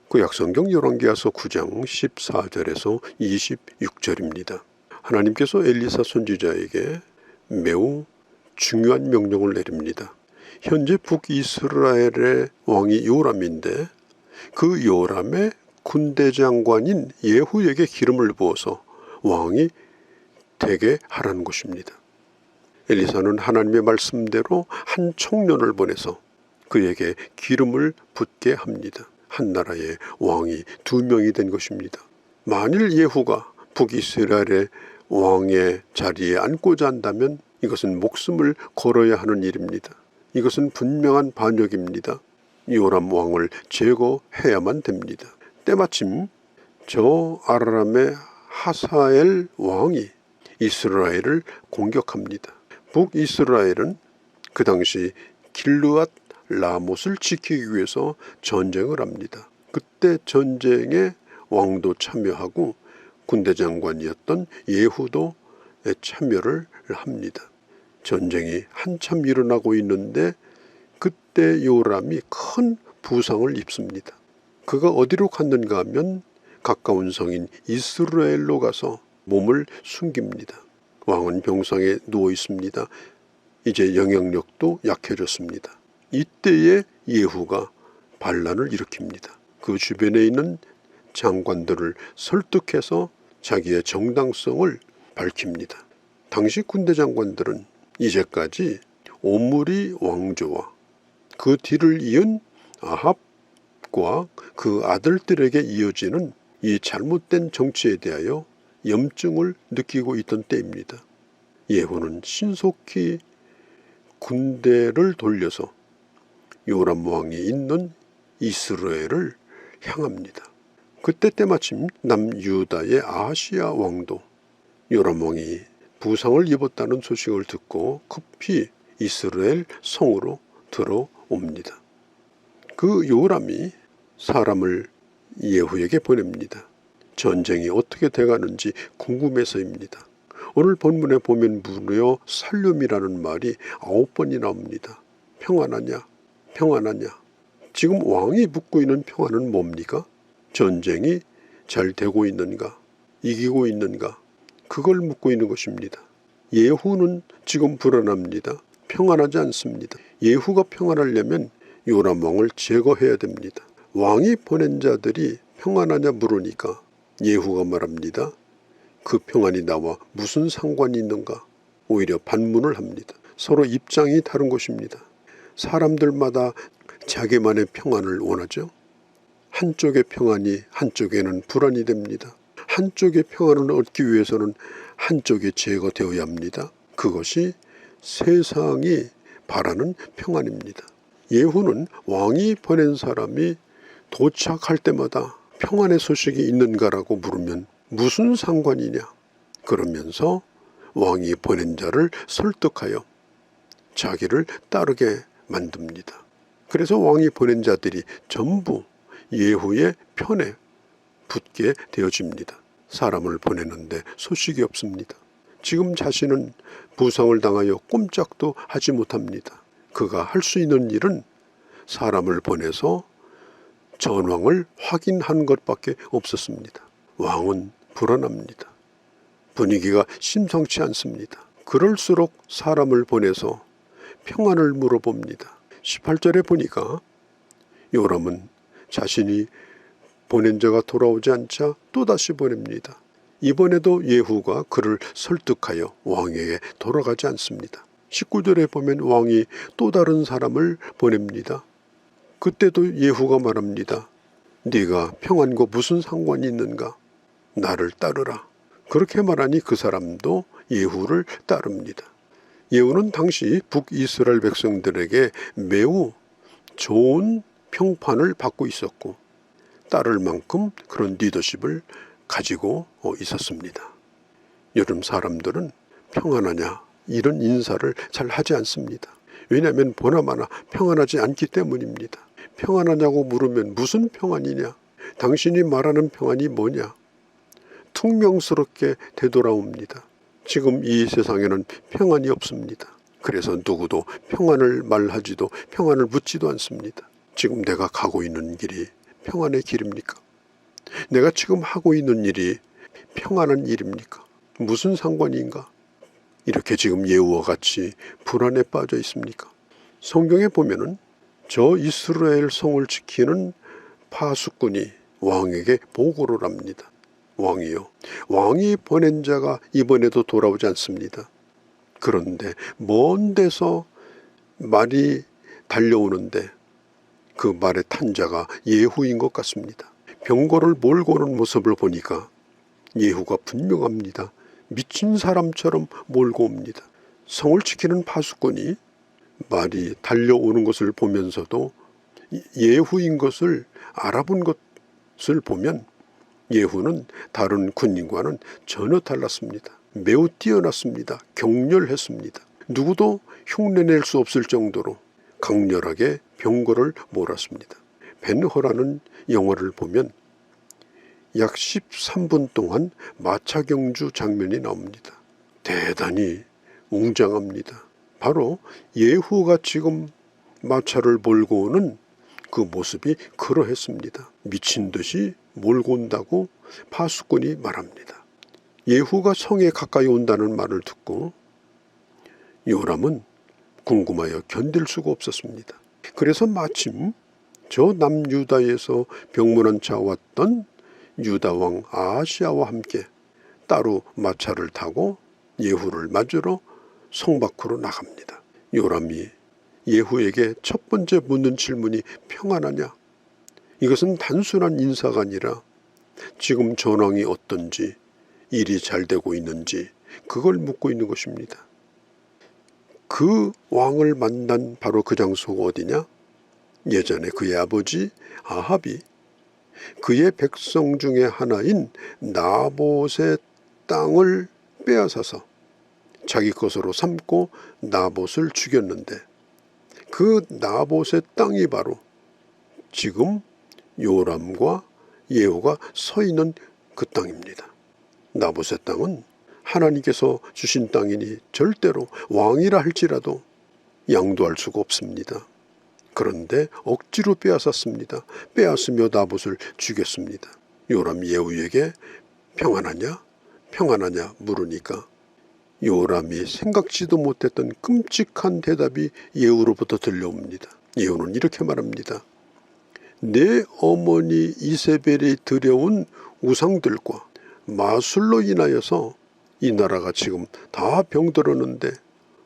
구약성경 열왕기하서 9장 14절에서 26절입니다. 하나님께서 엘리사 선지자에게 매우 중요한 명령을 내립니다. 현재 북이스라엘의 왕이 요람인데 그 요람의 군대 장관인 예후에게 기름을 부어서 왕이 되게 하라는 것입니다. 엘리사는 하나님의 말씀대로 한 청년을 보내서 그에게 기름을 붓게 합니다. 한 나라의 왕이 2명이 된 것입니다. 만일 예후가 북이스라엘의 왕의 자리에 앉고자 한다면 이것은 목숨을 걸어야 하는 일입니다. 이것은 분명한 반역입니다. 요람 왕을 제거해야만 됩니다. 때마침 저 아람의 하사엘 왕이 이스라엘을 공격합니다. 북이스라엘은 그 당시 길르앗 라못을 지키기 위해서 전쟁을 합니다. 그때 전쟁에 왕도 참여하고 군대 장관이었던 예후도 참여를 합니다. 전쟁이 한참 일어나고 있는데 그때 요람이 큰 부상을 입습니다. 그가 어디로 갔는가 하면 가까운 성인 이스라엘로 가서 몸을 숨깁니다. 왕은 병상에 누워 있습니다. 이제 영향력도 약해졌습니다. 이때에 예후가 반란을 일으킵니다. 그 주변에 있는 장관들을 설득해서 자기의 정당성을 밝힙니다. 당시 군대 장관들은 이제까지 오므리 왕조와 그 뒤를 이은 아합과 그 아들들에게 이어지는 이 잘못된 정치에 대하여 염증을 느끼고 있던 때입니다. 예후는 신속히 군대를 돌려서 요람 왕이 있는 이스라엘을 향합니다. 그때 때마침 남유다의 아하시야 왕도 요람 왕이 부상을 입었다는 소식을 듣고 급히 이스라엘 성으로 들어옵니다. 그 요람이 사람을 예후에게 보냅니다. 전쟁이 어떻게 돼가는지 궁금해서입니다. 오늘 본문에 보면 무려 살륨이라는 말이 9번이 나옵니다. 평안하냐? 평안하냐? 지금 왕이 묻고 있는 평안은 뭡니까? 전쟁이 잘 되고 있는가? 이기고 있는가? 그걸 묻고 있는 것입니다. 예후는 지금 불안합니다. 평안하지 않습니다. 예후가 평안하려면 요람 왕을 제거해야 됩니다. 왕이 보낸 자들이 평안하냐 물으니까 예후가 말합니다. 그 평안이 나와 무슨 상관이 있는가? 오히려 반문을 합니다. 서로 입장이 다른 것입니다. 사람들마다 자기만의 평안을 원하죠. 한쪽의 평안이 한쪽에는 불안이 됩니다. 한쪽의 평안을 얻기 위해서는 한쪽이 제거되어야 합니다. 그것이 세상이 바라는 평안입니다. 예후는 왕이 보낸 사람이 도착할 때마다 평안의 소식이 있는가라고 물으면 무슨 상관이냐? 그러면서 왕이 보낸 자를 설득하여 자기를 따르게 만듭니다. 그래서 왕이 보낸 자들이 전부 예후의 편에 붙게 되어집니다. 사람을 보내는데 소식이 없습니다. 지금 자신은 부상을 당하여 꼼짝도 하지 못합니다. 그가 할 수 있는 일은 사람을 보내서 전황을 확인한 것밖에 없었습니다. 왕은 불안합니다. 분위기가 심상치 않습니다. 그럴수록 사람을 보내서 평안을 물어봅니다. 18절에 보니까 요람은 자신이 보낸 자가 돌아오지 않자 또다시 보냅니다. 이번에도 예후가 그를 설득하여 왕에게 돌아가지 않습니다. 19절에 보면 왕이 또 다른 사람을 보냅니다. 그때도 예후가 말합니다. 네가 평안과 무슨 상관이 있는가? 나를 따르라. 그렇게 말하니 그 사람도 예후를 따릅니다. 예후는 당시 북이스라엘 백성들에게 매우 좋은 평판을 받고 있었고 따를 만큼 그런 리더십을 가지고 있었습니다. 요즘 사람들은 평안하냐 이런 인사를 잘 하지 않습니다. 왜냐하면 보나마나 평안하지 않기 때문입니다. 평안하냐고 물으면 무슨 평안이냐? 당신이 말하는 평안이 뭐냐? 퉁명스럽게 되돌아옵니다. 지금 이 세상에는 평안이 없습니다. 그래서 누구도 평안을 말하지도 평안을 묻지도 않습니다. 지금 내가 가고 있는 길이 평안의 길입니까? 내가 지금 하고 있는 일이 평안한 일입니까? 무슨 상관인가? 이렇게 지금 예후와 같이 불안에 빠져 있습니까? 성경에 보면은 저 이스라엘 성을 지키는 파수꾼이 왕에게 보고를 합니다. 왕이요, 왕이 보낸 자가 이번에도 돌아오지 않습니다. 그런데 먼 데서 말이 달려오는데 그 말에 탄 자가 예후인 것 같습니다. 병거를 몰고 오는 모습을 보니까 예후가 분명합니다. 미친 사람처럼 몰고 옵니다. 성을 지키는 파수꾼이 말이 달려오는 것을 보면서도 예후인 것을 알아본 것을 보면 예후는 다른 군인과는 전혀 달랐습니다. 매우 뛰어났습니다. 격렬했습니다. 누구도 흉내낼 수 없을 정도로 강렬하게 병거를 몰았습니다. 벤허라는 영화를 보면 약 13분 동안 마차 경주 장면이 나옵니다. 대단히 웅장합니다. 바로 예후가 지금 마차를 몰고 오는 그 모습이 그러했습니다. 미친 듯이 몰고 온다고 파수꾼이 말합니다. 예후가 성에 가까이 온다는 말을 듣고 요람은 궁금하여 견딜 수가 없었습니다. 그래서 마침 저 남유다에서 병문안 차 왔던 유다왕 아하시아와 함께 따로 마차를 타고 예후를 맞으러 성 밖으로 나갑니다. 요람이 예후에게 첫 번째 묻는 질문이 평안하냐? 이것은 단순한 인사가 아니라 지금 전황이 어떤지, 일이 잘 되고 있는지 그걸 묻고 있는 것입니다. 그 왕을 만난 바로 그 장소가 어디냐? 예전에 그의 아버지 아합이 그의 백성 중에 하나인 나봇의 땅을 빼앗아서 자기 것으로 삼고 나봇을 죽였는데 그 나봇의 땅이 바로 지금 요람과 예후가 서 있는 그 땅입니다. 나봇의 땅은 하나님께서 주신 땅이니 절대로 왕이라 할지라도 양도할 수가 없습니다. 그런데 억지로 빼앗았습니다. 빼앗으며 나봇을 죽였습니다. 요람이 예후에게 평안하냐? 평안하냐 물으니까 요람이 생각지도 못했던 끔찍한 대답이 예후로부터 들려옵니다. 예후는 이렇게 말합니다. 내 어머니 이세벨이 들여온 우상들과 마술로 인하여서 이 나라가 지금 다 병들었는데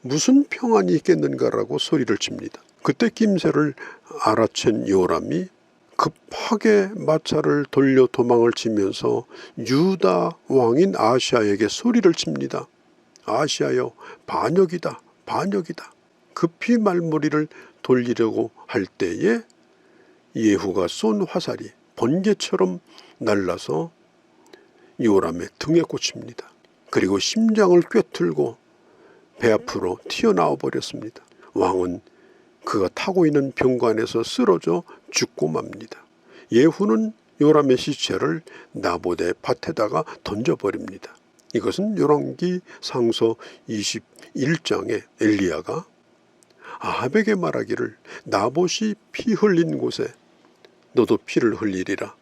무슨 평안이 있겠는가라고 소리를 칩니다. 그때 낌새를 알아챈 요람이 급하게 마차를 돌려 도망을 치면서 유다 왕인 아하시아에게 소리를 칩니다. 아하시아여, 반역이다, 반역이다. 급히 말머리를 돌리려고 할 때에 예후가 쏜 화살이 번개처럼 날라서 요람의 등에 꽂힙니다. 그리고 심장을 꿰뚫고 배 앞으로 튀어나와 버렸습니다. 왕은 그가 타고 있는 병거 안에서 쓰러져 죽고 맙니다. 예후는 요람의 시체를 나봇의 밭에다가 던져버립니다. 이것은 열왕기 상서 21장에 엘리야가 아합에게 말하기를 나봇이 피 흘린 곳에 너도 피를 흘리리라.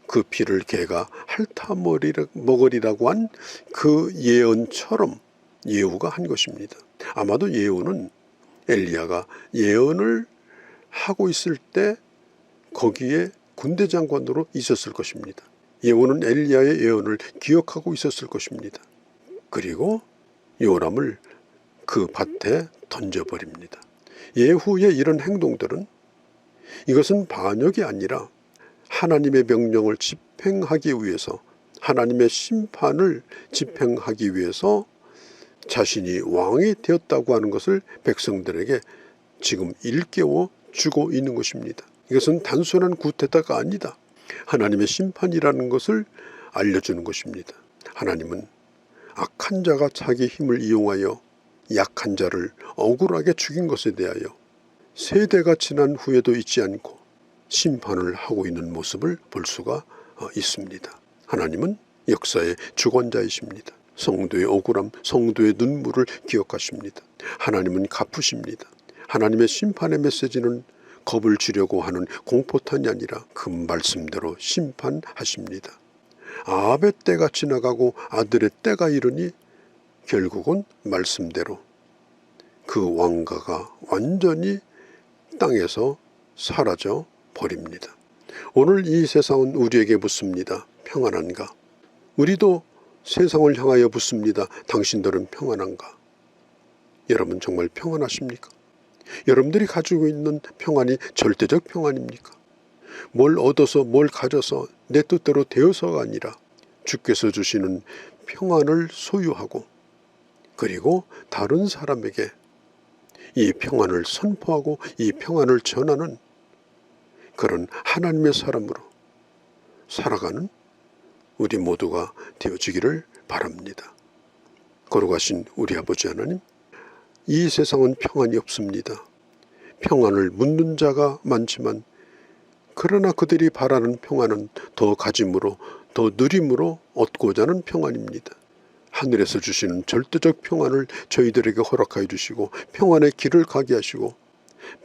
그 피를 개가 핥아먹으리라고 한 그 예언처럼 예후가 한 것입니다. 아마도 예후는 엘리야가 예언을 하고 있을 때 거기에 군대 장관으로 있었을 것입니다. 예후는 엘리야의 예언을 기억하고 있었을 것입니다. 그리고 요람을 그 밭에 던져버립니다. 예후의 이런 행동들은 이것은 반역이 아니라 하나님의 명령을 집행하기 위해서 하나님의 심판을 집행하기 위해서 자신이 왕이 되었다고 하는 것을 백성들에게 지금 일깨워 주고 있는 것입니다. 이것은 단순한 구태타가 아니다. 하나님의 심판이라는 것을 알려주는 것입니다. 하나님은 악한 자가 자기 힘을 이용하여 약한 자를 억울하게 죽인 것에 대하여 세대가 지난 후에도 잊지 않고 심판을 하고 있는 모습을 볼 수가 있습니다. 하나님은 역사의 주권자이십니다. 성도의 억울함, 성도의 눈물을 기억하십니다. 하나님은 갚으십니다. 하나님의 심판의 메시지는 겁을 주려고 하는 공포탄이 아니라 그 말씀대로 심판하십니다. 아합의 때가 지나가고 아들의 때가 이르니 결국은 말씀대로 그 왕가가 완전히 땅에서 사라져 버립니다. 오늘 이 세상은 우리에게 묻습니다. 평안한가? 우리도 세상을 향하여 묻습니다. 당신들은 평안한가? 여러분 정말 평안하십니까? 여러분들이 가지고 있는 평안이 절대적 평안입니까? 뭘 얻어서 뭘 가져서 내 뜻대로 되어서가 아니라 주께서 주시는 평안을 소유하고 그리고 다른 사람에게 이 평안을 선포하고 이 평안을 전하는 그런 하나님의 사람으로 살아가는 우리 모두가 되어지기를 바랍니다. 거룩하신 우리 아버지 하나님, 이 세상은 평안이 없습니다. 평안을 묻는 자가 많지만 그러나 그들이 바라는 평안은 더 가짐으로 더 누림으로 얻고자 하는 평안입니다. 하늘에서 주시는 절대적 평안을 저희들에게 허락하여 주시고 평안의 길을 가게 하시고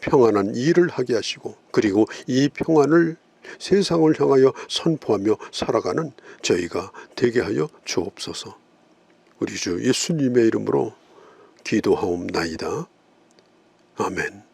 평안한 일을 하게 하시고 그리고 이 평안을 세상을 향하여 선포하며 살아가는 저희가 되게 하여 주옵소서. 우리 주 예수님의 이름으로 기도하옵나이다. 아멘.